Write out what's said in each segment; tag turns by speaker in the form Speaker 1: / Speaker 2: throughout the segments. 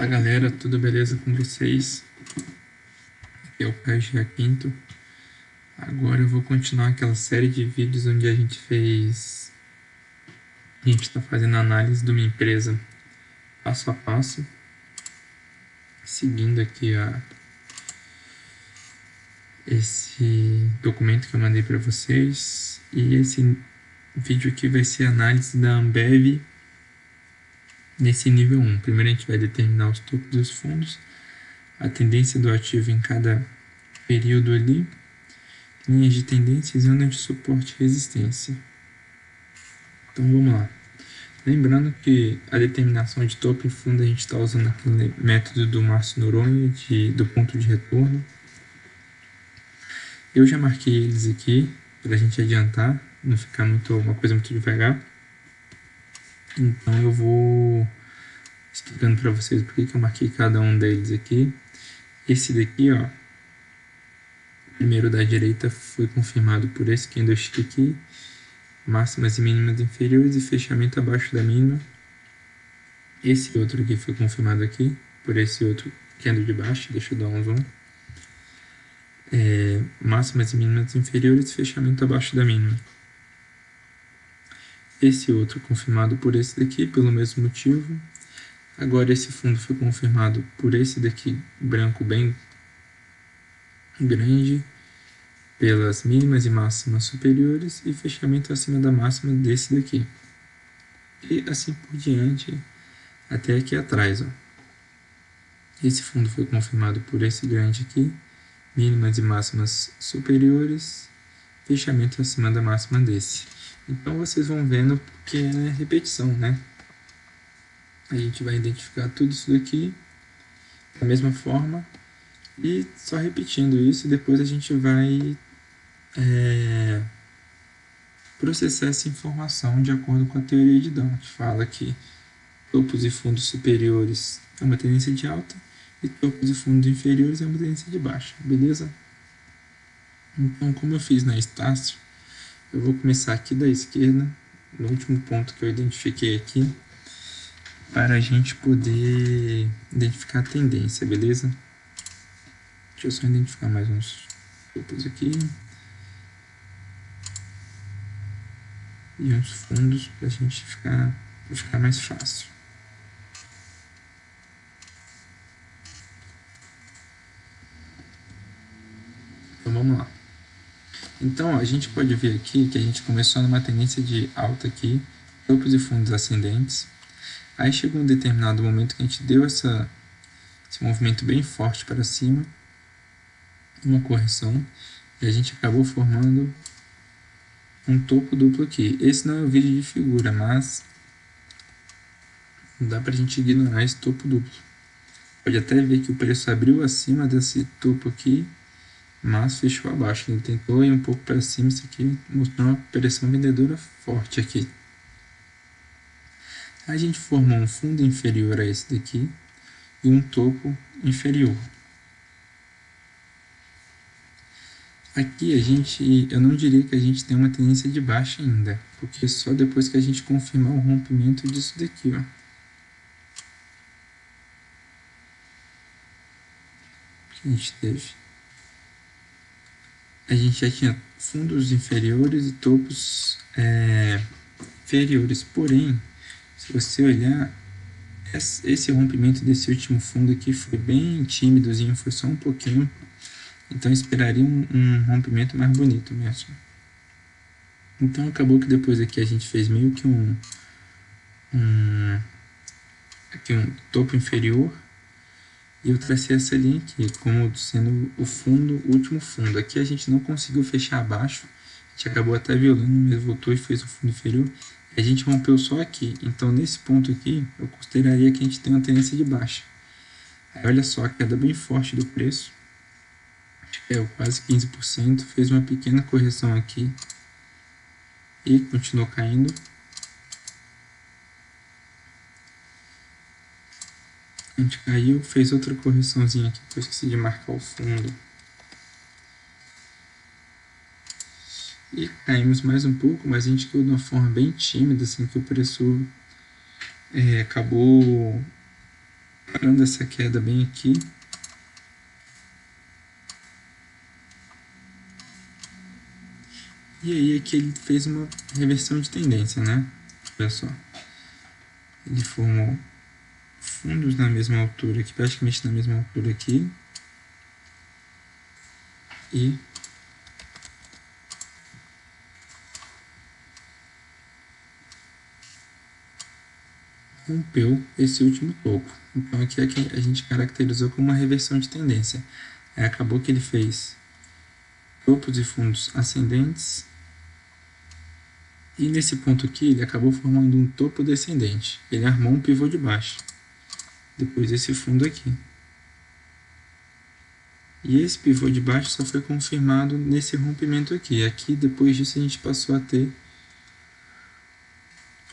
Speaker 1: Fala galera, tudo beleza com vocês? Aqui é o Caio Quinto. Agora eu vou continuar aquela série de vídeos onde a gente está fazendo análise de uma empresa passo a passo, seguindo aqui esse documento que eu mandei para vocês. E esse vídeo aqui vai ser a análise da Ambev nesse nível 1. Primeiro a gente vai determinar os topos dos fundos, a tendência do ativo em cada período ali, linhas de tendência e zona de suporte e resistência. Então vamos lá. Lembrando que a determinação de topo e fundo a gente está usando aquele método do Márcio Noronha do ponto de retorno. Eu já marquei eles aqui para a gente adiantar, não ficar uma coisa muito devagar. Então eu vou explicando para vocês por que eu marquei cada um deles aqui. Esse daqui, ó, primeiro da direita, foi confirmado por esse candlestick aqui, máximas e mínimas inferiores e fechamento abaixo da mínima. Esse outro aqui foi confirmado aqui por esse outro candle de baixo, deixa eu dar um zoom. Máximas e mínimas inferiores e fechamento abaixo da mínima. Esse outro confirmado por esse daqui, pelo mesmo motivo. Agora esse fundo foi confirmado por esse daqui, branco bem grande, pelas mínimas e máximas superiores e fechamento acima da máxima desse daqui. E assim por diante, até aqui atrás, ó. Esse fundo foi confirmado por esse grande aqui, mínimas e máximas superiores, fechamento acima da máxima desse. Então vocês vão vendo porque é repetição, né? A gente vai identificar tudo isso daqui da mesma forma e só repetindo isso, e depois a gente vai processar essa informação de acordo com a teoria de Down, que fala que topos e fundos superiores é uma tendência de alta e topos e fundos inferiores é uma tendência de baixa, beleza? Então, como eu fiz na Estácio, eu vou começar aqui da esquerda, no último ponto que eu identifiquei aqui, para a gente poder identificar a tendência, beleza? Deixa eu só identificar mais uns topos aqui. E uns fundos para a gente ficar mais fácil. Então vamos lá. Então a gente pode ver aqui que a gente começou numa tendência de alta aqui, topos e fundos ascendentes. Aí chegou um determinado momento que a gente deu esse movimento bem forte para cima, uma correção, e a gente acabou formando um topo duplo aqui. Esse não é um vídeo de figura, mas não dá pra gente ignorar esse topo duplo. Pode até ver que o preço abriu acima desse topo aqui, mas fechou abaixo. Ele tentou ir um pouco para cima, isso aqui mostrou uma pressão vendedora forte aqui. A gente formou um fundo inferior a esse daqui e um topo inferior. Aqui eu não diria que a gente tem uma tendência de baixa ainda, porque só depois que a gente confirmar o rompimento disso daqui, ó. Que a gente teve. A gente já tinha fundos inferiores e topos inferiores, porém, se você olhar, esse rompimento desse último fundo aqui foi bem tímidozinho, foi só um pouquinho. Então eu esperaria um rompimento mais bonito mesmo. Então acabou que depois aqui a gente fez meio que aqui um topo inferior. E eu tracei essa linha aqui como sendo o último fundo. Aqui a gente não conseguiu fechar abaixo. A gente acabou até violando, mas voltou e fez o fundo inferior. A gente rompeu só aqui. Então nesse ponto aqui eu consideraria que a gente tem uma tendência de baixa. Aí olha só a queda bem forte do preço. Caiu quase 15%, fez uma pequena correção aqui e continuou caindo. A gente caiu, fez outra correçãozinha aqui, que eu esqueci de marcar o fundo. E caímos mais um pouco, mas a gente caiu de uma forma bem tímida, assim, que o preço acabou parando essa queda bem aqui. E aí aqui ele fez uma reversão de tendência, né? Olha só. Ele formou fundos na mesma altura aqui, praticamente na mesma altura aqui. E rompeu esse último topo. Então aqui é que a gente caracterizou como uma reversão de tendência. Aí acabou que ele fez topos e fundos ascendentes. E nesse ponto aqui ele acabou formando um topo descendente. Ele armou um pivô de baixo. Depois desse fundo aqui. E esse pivô de baixo só foi confirmado nesse rompimento aqui. Aqui, depois disso, a gente passou a ter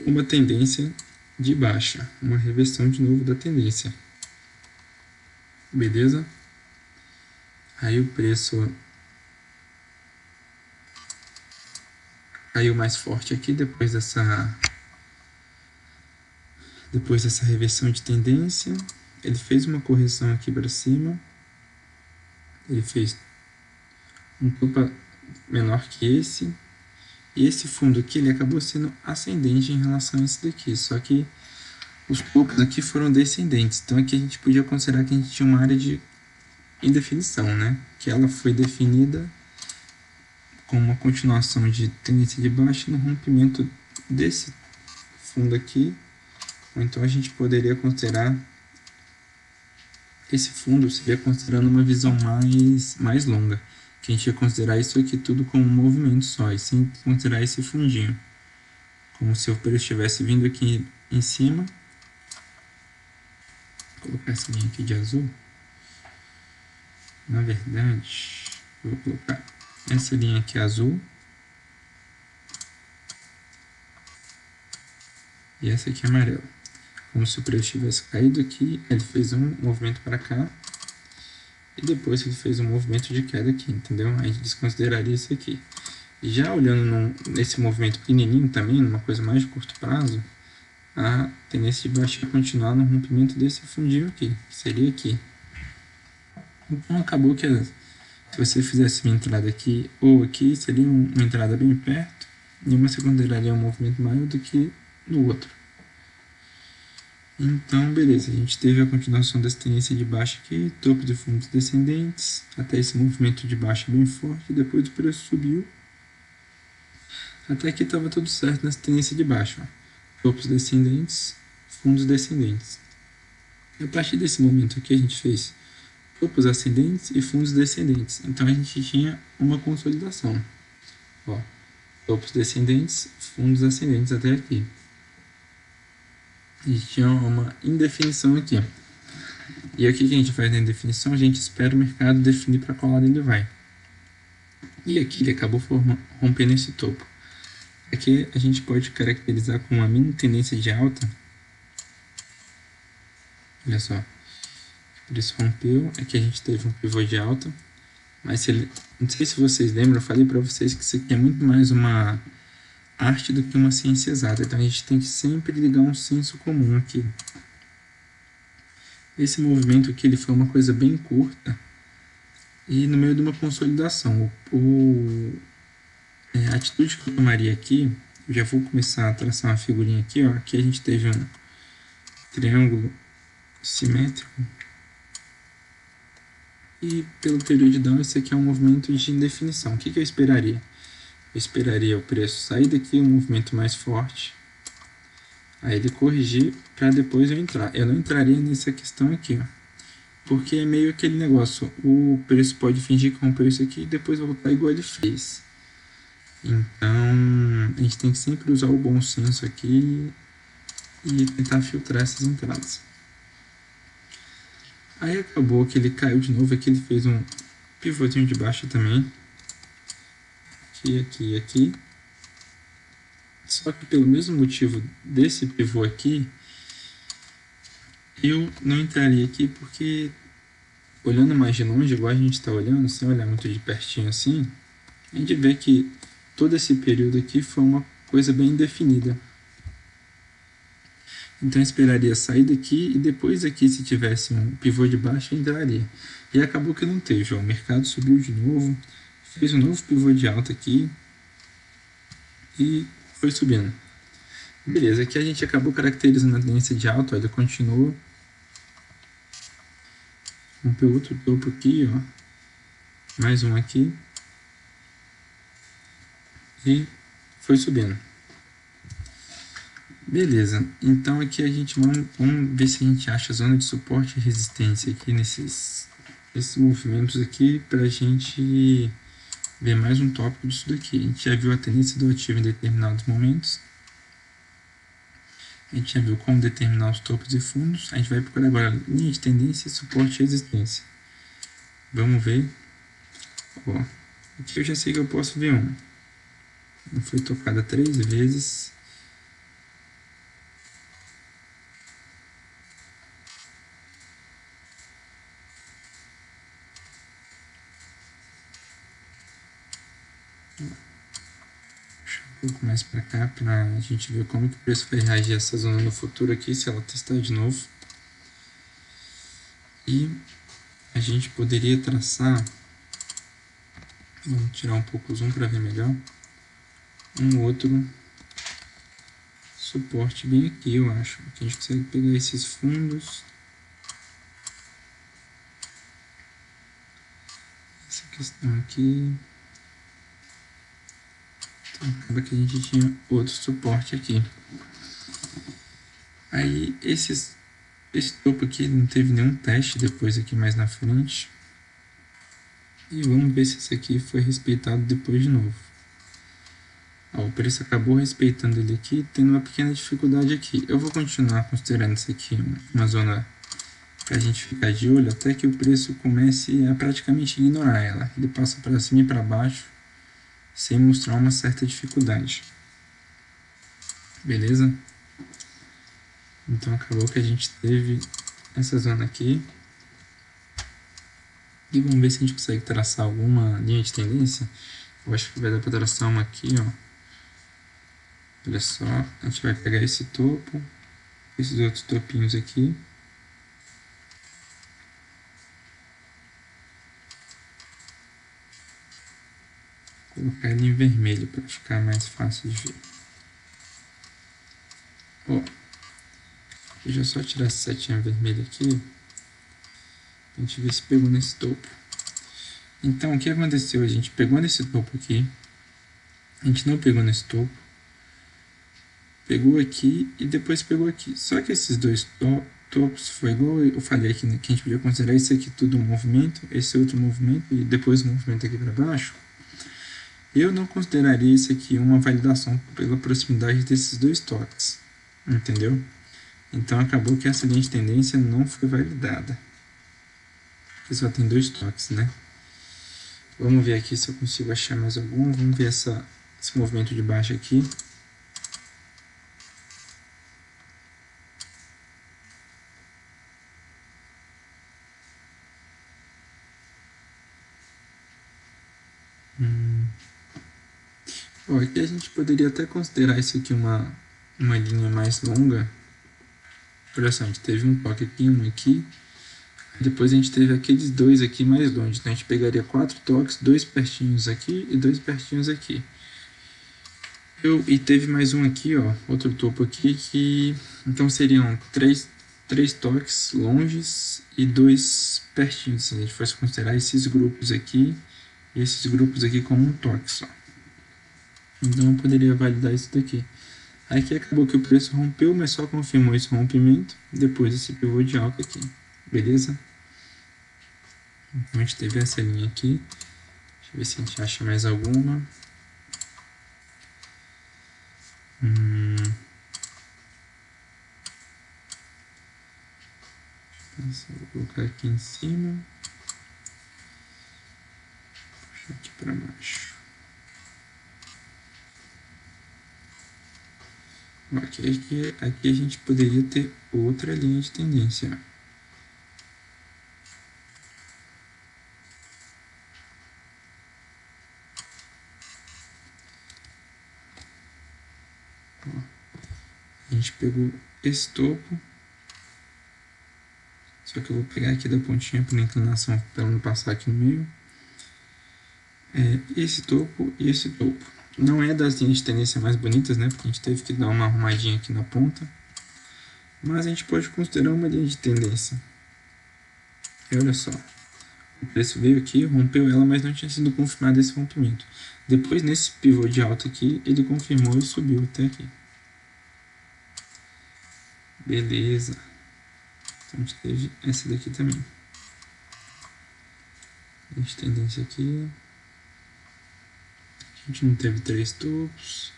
Speaker 1: uma tendência de baixa. Uma reversão de novo da tendência. Beleza? Aí o preço caiu mais forte aqui depois dessa reversão de tendência. Ele fez uma correção aqui para cima. Ele fez um topo menor que esse. E esse fundo aqui ele acabou sendo ascendente em relação a esse daqui. Só que os topos aqui foram descendentes. Então aqui a gente podia considerar que a gente tinha uma área de indefinição, né? Que ela foi definida com uma continuação de tendência de baixa no rompimento desse fundo aqui. Ou então a gente poderia considerar esse fundo, seria considerando uma visão mais longa, que a gente ia considerar isso aqui tudo como um movimento só, e sem considerar esse fundinho, como se o preço estivesse vindo aqui em cima. Vou colocar essa linha aqui de azul. Na verdade, eu vou colocar essa linha aqui azul e essa aqui amarela. Como se o preço tivesse caído aqui, ele fez um movimento para cá e depois ele fez um movimento de queda aqui, entendeu? A gente desconsideraria isso aqui. E já olhando nesse movimento pequenininho também, numa coisa mais de curto prazo, a tendência de baixa ia continuar no rompimento desse fundinho aqui, que seria aqui. Então acabou que se você fizesse uma entrada aqui ou aqui, seria uma entrada bem perto, e uma você consideraria um movimento maior do que no outro. Então, beleza, a gente teve a continuação dessa tendência de baixa aqui, topo de fundos descendentes, até esse movimento de baixa bem forte, depois o preço subiu. Até aqui estava tudo certo nessa tendência de baixa, ó. Topos descendentes, fundos descendentes. E a partir desse momento aqui a gente fez topos ascendentes e fundos descendentes. Então a gente tinha uma consolidação. Ó, topos descendentes, fundos ascendentes até aqui. A gente tinha uma indefinição aqui. E aqui que a gente faz na indefinição, a gente espera o mercado definir para qual lado ele vai. E aqui ele acabou rompendo esse topo. Aqui a gente pode caracterizar com uma mini tendência de alta. Olha só. O preço rompeu. Aqui a gente teve um pivô de alta. Mas não sei se vocês lembram, eu falei para vocês que isso aqui é muito mais uma arte do que uma ciência exata. Então a gente tem que sempre ligar um senso comum aqui. Esse movimento aqui ele foi uma coisa bem curta e no meio de uma consolidação. A atitude que eu tomaria aqui, eu já vou começar a traçar uma figurinha aqui, ó. Aqui a gente teve um triângulo simétrico e pela teoria de Down esse aqui é um movimento de indefinição. O que eu esperaria? Eu esperaria o preço sair daqui, um movimento mais forte, aí ele corrigir para depois eu entrar. Eu não entraria nessa questão aqui, ó, porque é meio aquele negócio, o preço pode fingir que rompeu isso aqui e depois voltar igual ele fez. Então a gente tem que sempre usar o bom senso aqui e tentar filtrar essas entradas. Aí acabou que ele caiu de novo, aqui ele fez um pivôzinho de baixa também. Aqui, aqui. Só que pelo mesmo motivo desse pivô aqui, eu não entraria aqui porque, olhando mais de longe, igual a gente está olhando, sem olhar muito de pertinho assim, a gente vê que todo esse período aqui foi uma coisa bem definida. Então eu esperaria sair daqui e depois aqui, se tivesse um pivô de baixa, entraria. E acabou que não teve, ó. O mercado subiu de novo, fez um novo pivô de alta aqui e foi subindo. Beleza, aqui a gente acabou caracterizando a tendência de alta, ó, ele continua. Rompeu outro topo aqui, ó. Mais um aqui. E foi subindo. Beleza, então aqui a gente vamos ver se a gente acha a zona de suporte e resistência aqui nesses movimentos aqui, para a gente ver mais um tópico disso daqui. A gente já viu a tendência do ativo em determinados momentos, a gente já viu como determinar os topos e fundos. A gente vai procurar agora linha de tendência, suporte e resistência. Vamos ver. Ó, aqui eu já sei que eu posso ver um. Foi tocada 3 vezes. Um pouco mais para cá, para a gente ver como que o preço vai reagir a essa zona no futuro aqui, se ela testar de novo. E a gente poderia traçar, vamos tirar um pouco o zoom para ver melhor, um outro suporte bem aqui, eu acho. Aqui a gente consegue pegar esses fundos, essa questão aqui. Então acaba que a gente tinha outro suporte aqui. Aí esse topo aqui não teve nenhum teste depois aqui mais na frente. E vamos ver se esse aqui foi respeitado depois de novo. Ó, o preço acabou respeitando ele aqui, tendo uma pequena dificuldade aqui. Eu vou continuar considerando isso aqui uma zona para a gente ficar de olho, até que o preço comece a praticamente ignorar ela. Ele passa para cima e para baixo, sem mostrar uma certa dificuldade. Beleza? Então acabou que a gente teve essa zona aqui. E vamos ver se a gente consegue traçar alguma linha de tendência. Eu acho que vai dar para traçar uma aqui, ó. Olha só, a gente vai pegar esse topo, esses outros topinhos aqui. Colocar ele em vermelho para ficar mais fácil de ver. Ó, deixa eu só tirar essa setinha vermelha aqui. A gente ver se pegou nesse topo. Então, o que aconteceu? A gente pegou nesse topo aqui. A gente não pegou nesse topo. Pegou aqui e depois pegou aqui. Só que esses dois topos foi igual eu falei aqui, né, que a gente podia considerar isso aqui tudo um movimento, esse outro movimento e depois um movimento aqui para baixo. Eu não consideraria isso aqui uma validação pela proximidade desses dois toques. Entendeu? Então acabou que essa linha de tendência não foi validada. Porque só tem dois toques, né? Vamos ver aqui se eu consigo achar mais algum. Vamos ver esse movimento de baixo aqui. Ó, aqui a gente poderia até considerar isso aqui uma linha mais longa. Olha só, a gente teve um toque aqui, um aqui. Depois a gente teve aqueles dois aqui mais longe. Então a gente pegaria 4 toques, 2 pertinhos aqui e 2 pertinhos aqui. E teve mais um aqui, ó, outro topo aqui, que então seriam 3 toques longes e 2 pertinhos. Se a gente fosse considerar esses grupos aqui e esses grupos aqui como um toque só. Então eu poderia validar isso daqui. Aqui acabou que o preço rompeu, mas só confirmou esse rompimento depois desse pivô de alta aqui. Beleza? Então a gente teve essa linha aqui. Deixa eu ver se a gente acha mais alguma. Vou colocar aqui em cima. Puxar aqui para baixo. Aqui a gente poderia ter outra linha de tendência. A gente pegou esse topo, só que eu vou pegar aqui da pontinha por inclinação para não passar aqui no meio. Esse topo e esse topo. Não é das linhas de tendência mais bonitas, né? Porque a gente teve que dar uma arrumadinha aqui na ponta. Mas a gente pode considerar uma linha de tendência. E olha só. O preço veio aqui, rompeu ela, mas não tinha sido confirmado esse rompimento. Depois, nesse pivô de alta aqui, ele confirmou e subiu até aqui. Beleza. Então a gente teve essa daqui também. A gente tem tendência aqui. A gente não teve 3 topos.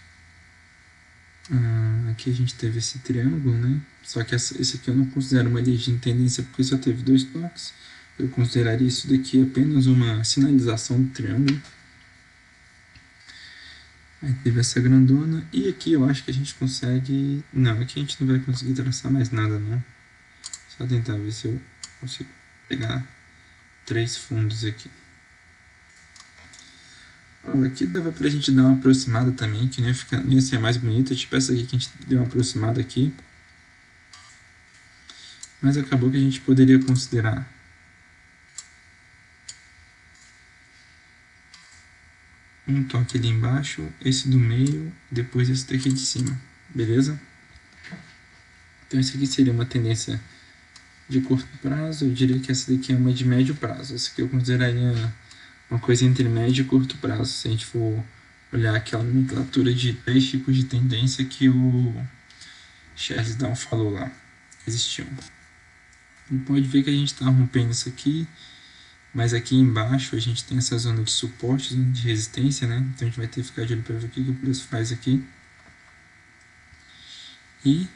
Speaker 1: Aqui a gente teve esse triângulo, né? Só que esse aqui eu não considero uma linha de tendência porque só teve 2 toques. Eu consideraria isso daqui apenas uma sinalização do triângulo. Aí teve essa grandona. E aqui eu acho que a gente consegue... Não, aqui a gente não vai conseguir traçar mais nada, não. Só tentar ver se eu consigo pegar 3 fundos aqui. Aqui dava pra gente dar uma aproximada também, que nem ia ser mais bonita. Tipo essa aqui que a gente deu uma aproximada aqui. Mas acabou que a gente poderia considerar um toque ali embaixo, esse do meio, depois esse daqui de cima, beleza? Então esse aqui seria uma tendência de curto prazo, eu diria que essa daqui é uma de médio prazo. Essa aqui eu consideraria uma coisa entre médio e curto prazo, se a gente for olhar aquela nomenclatura de 3 tipos de tendência que o Charles Down falou lá, existiam. Então pode ver que a gente está rompendo isso aqui, mas aqui embaixo a gente tem essa zona de suporte, zona de resistência, né? Então a gente vai ter que ficar de olho para ver o que o preço faz aqui. E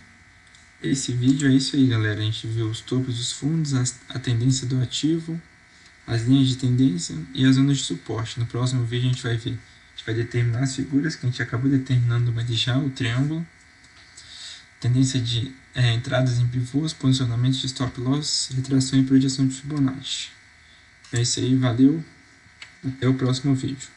Speaker 1: esse vídeo é isso aí, galera. A gente viu os topos dos fundos, a tendência do ativo, as linhas de tendência e as zonas de suporte. No próximo vídeo a gente vai ver, a gente vai determinar as figuras que a gente acabou determinando uma de já, o triângulo, tendência de entradas em pivôs, posicionamento de stop loss, retração e projeção de Fibonacci. É isso aí, valeu, até o próximo vídeo.